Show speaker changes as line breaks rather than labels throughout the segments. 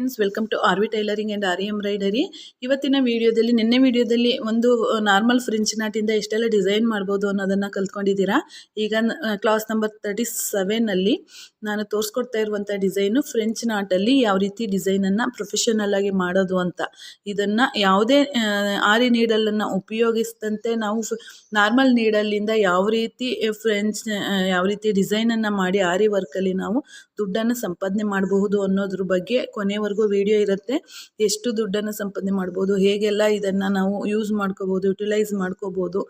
Friends, welcome to R V tailoring and R embroidery. ಇವತ್ತಿನ ವಿಡಿಯೋದಲ್ಲಿ ನಿನ್ನೆ ವಿಡಿಯೋದಲ್ಲಿ ಒಂದು ನಾರ್ಮಲ್ ಫ್ರೆಂಚ್ ನಾಟಿಂದ ಎಷ್ಟೆಲ್ಲ ಡಿಸೈನ್ ಮಾಡ್ಬೋದು ಅನ್ನೋದನ್ನು ಕಲ್ತ್ಕೊಂಡಿದ್ದೀರಾ. ಈಗ ಕ್ಲಾಸ್ ನಂಬರ್ 37ನಲ್ಲಿ ನಾನು ತೋರಿಸ್ಕೊಡ್ತಾ ಇರುವಂಥ ಡಿಸೈನು ಫ್ರೆಂಚ್ ನಾಟಲ್ಲಿ ಯಾವ ರೀತಿ ಡಿಸೈನನ್ನು ಪ್ರೊಫೆಷನಲ್ ಆಗಿ ಮಾಡೋದು ಅಂತ. ಇದನ್ನು ಯಾವುದೇ ಆರಿ ನೀಡಲನ್ನು ಉಪಯೋಗಿಸಿದಂತೆ ನಾವು ನಾರ್ಮಲ್ ನೀಡಲಿಂದ ಯಾವ ರೀತಿ ಯಾವ ರೀತಿ ಡಿಸೈನನ್ನು ಮಾಡಿ ಆರಿ ವರ್ಕಲ್ಲಿ ನಾವು ದುಡ್ಡನ್ನು ಸಂಪಾದನೆ ಮಾಡಬಹುದು ಅನ್ನೋದ್ರ ಬಗ್ಗೆ ಕೊನೆವರೆಗೂ ವಿಡಿಯೋ ಇರುತ್ತೆ. ಎಷ್ಟು ದುಡ್ಡನ್ನು ಸಂಪಾದನೆ ಮಾಡ್ಬೋದು, ಹೇಗೆಲ್ಲ ಇದನ್ನು ನಾವು ಯೂಸ್ ಮಾಡ್ಕೋಬೋದು, ಯುಟಿಲೈಸ್ ಮಾಡ್ಕೋಬೋದು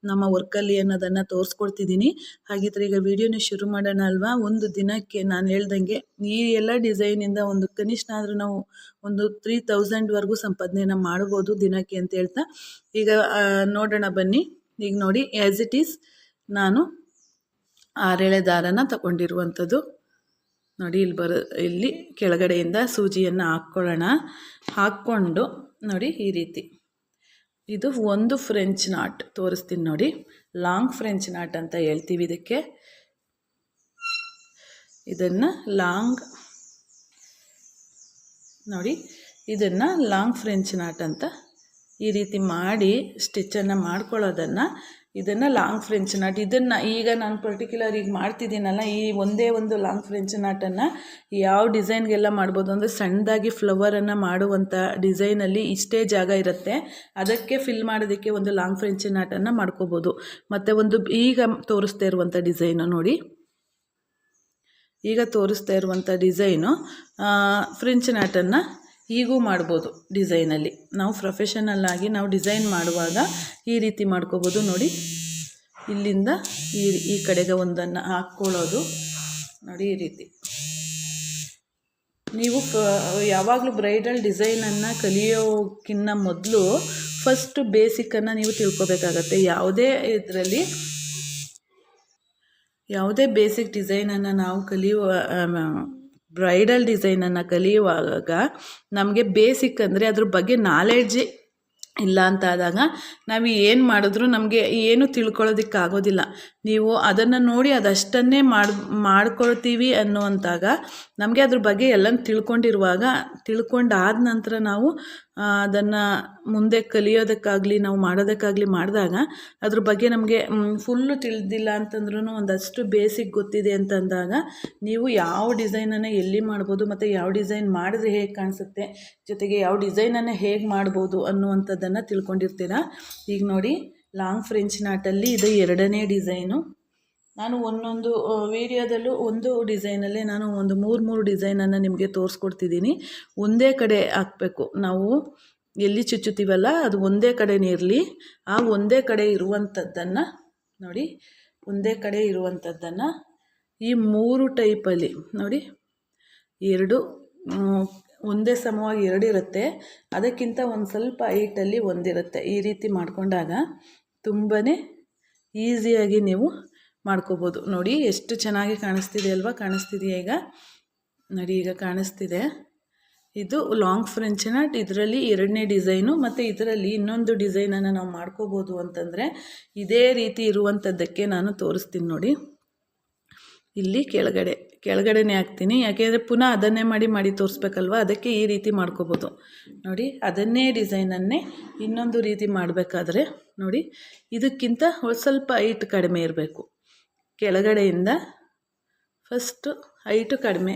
ನಮ್ಮ ವರ್ಕಲ್ಲಿ ಅನ್ನೋದನ್ನು ತೋರಿಸ್ಕೊಡ್ತಿದ್ದೀನಿ. ಹಾಗಿದ್ರೆ ಈಗ ವಿಡಿಯೋನ ಶುರು ಮಾಡೋಣ ಅಲ್ವಾ. ಒಂದು ದಿನಕ್ಕೆ ನಾನು ಹೇಳ್ದಂಗೆ ಈ ಎಲ್ಲ ಡಿಸೈನಿಂದ ಒಂದು ಕನಿಷ್ಠ ಆದರೂ ನಾವು ಒಂದು 3000ವರೆಗೂ ಸಂಪಾದನೆಯನ್ನು ಮಾಡ್ಬೋದು ದಿನಕ್ಕೆ ಅಂತ ಹೇಳ್ತಾ ಈಗ ನೋಡೋಣ ಬನ್ನಿ. ಈಗ ನೋಡಿ, ಆ್ಯಸ್ ಇಟ್ ಈಸ್ ನಾನು 6 ಎಳೆ ದಾರನ ತಗೊಂಡಿರುವಂಥದ್ದು ನೋಡಿ. ಇಲ್ಲಿ ಕೆಳಗಡೆಯಿಂದ ಸೂಜಿಯನ್ನು ಹಾಕ್ಕೊಂಡು ನೋಡಿ ಈ ರೀತಿ. ಇದು ಒಂದು ಫ್ರೆಂಚ್ ನಾಟ್ ತೋರಿಸ್ತೀನಿ ನೋಡಿ. ಲಾಂಗ್ ಫ್ರೆಂಚ್ ನಾಟ್ ಅಂತ ಹೇಳ್ತೀವಿ ಇದಕ್ಕೆ. ಇದನ್ನು ಲಾಂಗ್ ನೋಡಿ, ಇದನ್ನು ಲಾಂಗ್ ಫ್ರೆಂಚ್ ನಾಟ್ ಅಂತ ಈ ರೀತಿ ಮಾಡಿ ಸ್ಟಿಚ್ಚನ್ನು ಮಾಡ್ಕೊಳ್ಳೋದನ್ನು, ಇದನ್ನು ಲಾಂಗ್ ಫ್ರೆಂಚ್ ನಾಟ್. ಇದನ್ನು ಈಗ ನಾನು ಪರ್ಟಿಕ್ಯುಲರ್ ಈಗ ಮಾಡ್ತಿದ್ದೀನಲ್ಲ, ಈ ಒಂದೇ ಒಂದು ಲಾಂಗ್ ಫ್ರೆಂಚ್ ನಾಟನ್ನು ಯಾವ ಡಿಸೈನ್ಗೆಲ್ಲ ಮಾಡ್ಬೋದು ಅಂದರೆ, ಸಣ್ಣದಾಗಿ ಫ್ಲವರನ್ನು ಮಾಡುವಂಥ ಡಿಸೈನಲ್ಲಿ ಇಷ್ಟೇ ಜಾಗ ಇರುತ್ತೆ, ಅದಕ್ಕೆ ಫಿಲ್ ಮಾಡೋದಕ್ಕೆ ಒಂದು ಲಾಂಗ್ ಫ್ರೆಂಚ್ ನಾಟನ್ನು ಮಾಡ್ಕೋಬೋದು. ಮತ್ತು ಒಂದು ಈಗ ತೋರಿಸ್ತಾ ಇರುವಂಥ ಡಿಸೈನು ನೋಡಿ, ಈಗ ತೋರಿಸ್ತಾ ಇರುವಂಥ ಡಿಸೈನು ಫ್ರೆಂಚ್ ನಾಟನ್ನು ಹೀಗೂ ಮಾಡ್ಬೋದು. ಡಿಸೈನಲ್ಲಿ ನಾವು ಪ್ರೊಫೆಷನಲ್ ಆಗಿ ನಾವು ಡಿಸೈನ್ ಮಾಡುವಾಗ ಈ ರೀತಿ ಮಾಡ್ಕೋಬೋದು ನೋಡಿ. ಇಲ್ಲಿಂದ ಈ ಕಡೆಗೆ ಒಂದನ್ನು ಹಾಕ್ಕೊಳ್ಳೋದು ನೋಡಿ ಈ ರೀತಿ. ನೀವು ಯಾವಾಗಲೂ ಬ್ರೈಡಲ್ ಡಿಸೈನನ್ನು ಕಲಿಯೋಕ್ಕಿಂತ ಮೊದಲು ಫಸ್ಟ್ ಬೇಸಿಕ್ಕನ್ನು ನೀವು ತಿಳ್ಕೊಬೇಕಾಗತ್ತೆ. ಯಾವುದೇ ಬೇಸಿಕ್ ಡಿಸೈನನ್ನು ನಾವು ಬ್ರೈಡಲ್ ಡಿಸೈನನ್ನು ಕಲಿಯುವಾಗ ನಮಗೆ ಬೇಸಿಕ್ ಅಂದರೆ ಅದ್ರ ಬಗ್ಗೆ ನಾಲೆಡ್ಜ್ ಇಲ್ಲ ಅಂತ ಆದಾಗ ನಾವು ಏನು ಮಾಡಿದ್ರೂ ನಮಗೆ ಏನು ತಿಳ್ಕೊಳ್ಳೋದಕ್ಕಾಗೋದಿಲ್ಲ. ನೀವು ಅದನ್ನು ನೋಡಿ ಅದಷ್ಟನ್ನೇ ಮಾಡ್ಕೊಳ್ತೀವಿ ಅನ್ನುವಂತಾಗ ನಮಗೆ ಅದ್ರ ಬಗ್ಗೆ ಎಲ್ಲ ತಿಳ್ಕೊಂಡಾದ ನಂತರ ನಾವು ಅದನ್ನು ಮುಂದೆ ಕಲಿಯೋದಕ್ಕಾಗಲಿ ನಾವು ಮಾಡೋದಕ್ಕಾಗಲಿ ಮಾಡಿದಾಗ ಅದ್ರ ಬಗ್ಗೆ ನಮಗೆ ಫುಲ್ಲು ತಿಳಿದಿಲ್ಲ ಅಂತಂದ್ರೂ ಒಂದಷ್ಟು ಬೇಸಿಕ್ ಗೊತ್ತಿದೆ ಅಂತಂದಾಗ ನೀವು ಯಾವ ಡಿಸೈನನ್ನು ಎಲ್ಲಿ ಮಾಡ್ಬೋದು ಮತ್ತು ಯಾವ ಡಿಸೈನ್ ಮಾಡಿದ್ರೆ ಹೇಗೆ ಕಾಣಿಸುತ್ತೆ, ಜೊತೆಗೆ ಯಾವ ಡಿಸೈನನ್ನು ಹೇಗೆ ಮಾಡ್ಬೋದು ಅನ್ನುವಂಥದ್ದನ್ನು ತಿಳ್ಕೊಂಡಿರ್ತೀರ. ಈಗ ನೋಡಿ, ಲಾಂಗ್ ಫ್ರೆಂಚ್ ನಾಟಲ್ಲಿ ಇದು 2ನೇ ಡಿಸೈನು. ನಾನು ಒಂದೊಂದು ವಿಡಿಯೋದಲ್ಲೂ ಒಂದು ಡಿಸೈನಲ್ಲೇ ನಾನು ಒಂದು 3 ಡಿಸೈನನ್ನು ನಿಮಗೆ ತೋರಿಸ್ಕೊಡ್ತಿದ್ದೀನಿ. ಒಂದೇ ಕಡೆ ಹಾಕಬೇಕು, ನಾವು ಎಲ್ಲಿ ಚುಚ್ಚುತ್ತೀವಲ್ಲ ಅದು ಒಂದೇ ಕಡೆನೇ ಇರಲಿ. ಆ ಒಂದೇ ಕಡೆ ಇರುವಂಥದ್ದನ್ನು ನೋಡಿ, ಒಂದೇ ಕಡೆ ಇರುವಂಥದ್ದನ್ನು ಈ 3 ಟೈಪಲ್ಲಿ ನೋಡಿ, 2 ಒಂದೇ ಸಮವಾಗಿ 2 ಇರುತ್ತೆ, ಅದಕ್ಕಿಂತ ಒಂದು ಸ್ವಲ್ಪ ಹೈಟಲ್ಲಿ ಒಂದಿರುತ್ತೆ. ಈ ರೀತಿ ಮಾಡಿಕೊಂಡಾಗ ತುಂಬಾ ಈಸಿಯಾಗಿ ನೀವು ಮಾಡ್ಕೋಬೋದು. ನೋಡಿ ಎಷ್ಟು ಚೆನ್ನಾಗಿ ಕಾಣಿಸ್ತಿದೆ ಅಲ್ವಾ, ಕಾಣಿಸ್ತಿದೆಯಾ ಈಗ ನೋಡಿ, ಈಗ ಕಾಣಿಸ್ತಿದೆ. ಇದು ಲಾಂಗ್ ಫ್ರೆಂಚ್ ನಾಟ್, ಇದರಲ್ಲಿ 2ನೇ ಡಿಸೈನು. ಮತ್ತು ಇದರಲ್ಲಿ ಇನ್ನೊಂದು ಡಿಸೈನನ್ನು ನಾವು ಮಾಡ್ಕೋಬೋದು ಅಂತಂದರೆ ಇದೇ ರೀತಿ ಇರುವಂಥದ್ದಕ್ಕೆ ನಾನು ತೋರಿಸ್ತೀನಿ ನೋಡಿ. ಇಲ್ಲಿ ಕೆಳಗಡೆನೇ ಹಾಕ್ತೀನಿ, ಯಾಕೆಂದರೆ ಪುನಃ ಅದನ್ನೇ ಮಾಡಿ ತೋರಿಸ್ಬೇಕಲ್ವ, ಅದಕ್ಕೆ ಈ ರೀತಿ ಮಾಡ್ಕೋಬೋದು ನೋಡಿ. ಅದನ್ನೇ ಡಿಸೈನನ್ನೇ ಇನ್ನೊಂದು ರೀತಿ ಮಾಡಬೇಕಾದ್ರೆ ನೋಡಿ, ಇದಕ್ಕಿಂತ ಸ್ವಲ್ಪ ಹೈಟ್ ಕಡಿಮೆ ಇರಬೇಕು. ಕೆಳಗಡೆಯಿಂದ ಫಸ್ಟು ಹೈಟು ಕಡಿಮೆ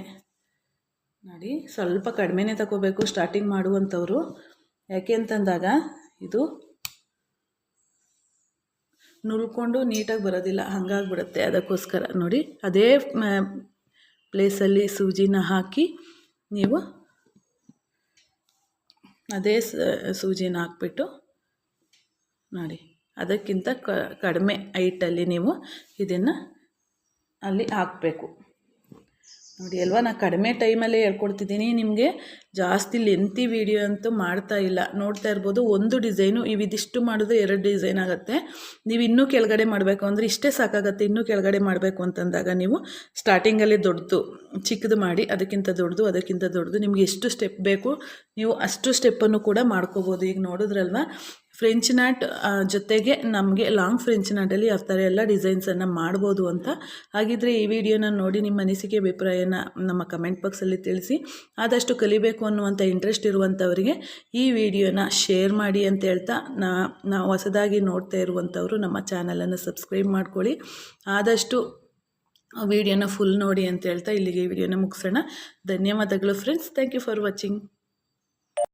ನೋಡಿ, ಸ್ವಲ್ಪ ಕಡಿಮೆನೇ ತಗೋಬೇಕು ಸ್ಟಾರ್ಟಿಂಗ್ ಮಾಡುವಂಥವ್ರು. ಯಾಕೆ ಅಂತಂದಾಗ ಇದು ನುಲ್ಕೊಂಡು ನೀಟಾಗಿ ಬರೋದಿಲ್ಲ, ಹಾಗಾಗ್ಬಿಡುತ್ತೆ. ಅದಕ್ಕೋಸ್ಕರ ನೋಡಿ, ಅದೇ ಪ್ಲೇಸಲ್ಲಿ ಸೂಜಿನ ಹಾಕಿ ನೀವು ಅದೇ ಸೂಜಿನ ಹಾಕ್ಬಿಟ್ಟು ನೋಡಿ, ಅದಕ್ಕಿಂತ ಕಡಿಮೆ ಹೈಟಲ್ಲಿ ನೀವು ಇದನ್ನು ಅಲ್ಲಿ ಹಾಕಬೇಕು ನೋಡಿ ಅಲ್ವಾ. ನಾನು ಕಡಿಮೆ ಟೈಮಲ್ಲೇ ಹೇಳ್ಕೊಡ್ತಿದ್ದೀನಿ ನಿಮಗೆ, ಜಾಸ್ತಿ ಲೆಂತಿ ವಿಡಿಯೋ ಅಂತೂ ಮಾಡ್ತಾ ಇಲ್ಲ. ನೋಡ್ತಾ ಇರ್ಬೋದು, ಒಂದು ಡಿಸೈನು ಇದಿಷ್ಟು ಮಾಡಿದ್ರೆ 2 ಡಿಸೈನ್ ಆಗುತ್ತೆ. ನೀವು ಇನ್ನೂ ಕೆಳಗಡೆ ಮಾಡಬೇಕು ಅಂದರೆ ಇಷ್ಟೇ ಸಾಕಾಗುತ್ತೆ. ಇನ್ನೂ ಕೆಳಗಡೆ ಮಾಡಬೇಕು ಅಂತಂದಾಗ ನೀವು ಸ್ಟಾರ್ಟಿಂಗಲ್ಲಿ ಚಿಕ್ಕದು ಮಾಡಿ ಅದಕ್ಕಿಂತ ದೊಡ್ಡದು ನಿಮಗೆ ಎಷ್ಟು ಸ್ಟೆಪ್ ಬೇಕು ನೀವು ಅಷ್ಟು ಸ್ಟೆಪ್ಪನ್ನು ಕೂಡ ಮಾಡ್ಕೋಬೋದು. ಈಗ ನೋಡಿದ್ರಲ್ವ, ಫ್ರೆಂಚ್ ನಾಟ್ ಜೊತೆಗೆ ನಮಗೆ ಲಾಂಗ್ ಫ್ರೆಂಚ್ ನಾಟಲ್ಲಿ ಯಾವ ಥರ ಎಲ್ಲ ಡಿಸೈನ್ಸನ್ನು ಮಾಡ್ಬೋದು ಅಂತ. ಹಾಗಿದ್ರೆ ಈ ವಿಡಿಯೋನ ನೋಡಿ ನಿಮ್ಮ ಅನಿಸಿಕೆ ಅಭಿಪ್ರಾಯನ ನಮ್ಮ ಕಮೆಂಟ್ ಬಾಕ್ಸಲ್ಲಿ ತಿಳಿಸಿ. ಆದಷ್ಟು ಕಲಿಬೇಕು ಅನ್ನುವಂಥ ಇಂಟ್ರೆಸ್ಟ್ ಇರುವಂಥವರಿಗೆ ಈ ವಿಡಿಯೋನ ಶೇರ್ ಮಾಡಿ ಅಂತ ಹೇಳ್ತಾ, ನಾವು ಹೊಸದಾಗಿ ನೋಡ್ತಾ ಇರುವಂಥವರು ನಮ್ಮ ಚಾನಲನ್ನು ಸಬ್ಸ್ಕ್ರೈಬ್ ಮಾಡ್ಕೊಳ್ಳಿ. ಆದಷ್ಟು ವಿಡಿಯೋನ ಫುಲ್ ನೋಡಿ ಅಂತ ಹೇಳ್ತಾ ಇಲ್ಲಿಗೆ ಈ ವಿಡಿಯೋನ ಮುಗಿಸೋಣ. ಧನ್ಯವಾದಗಳು friends. Thank you for watching.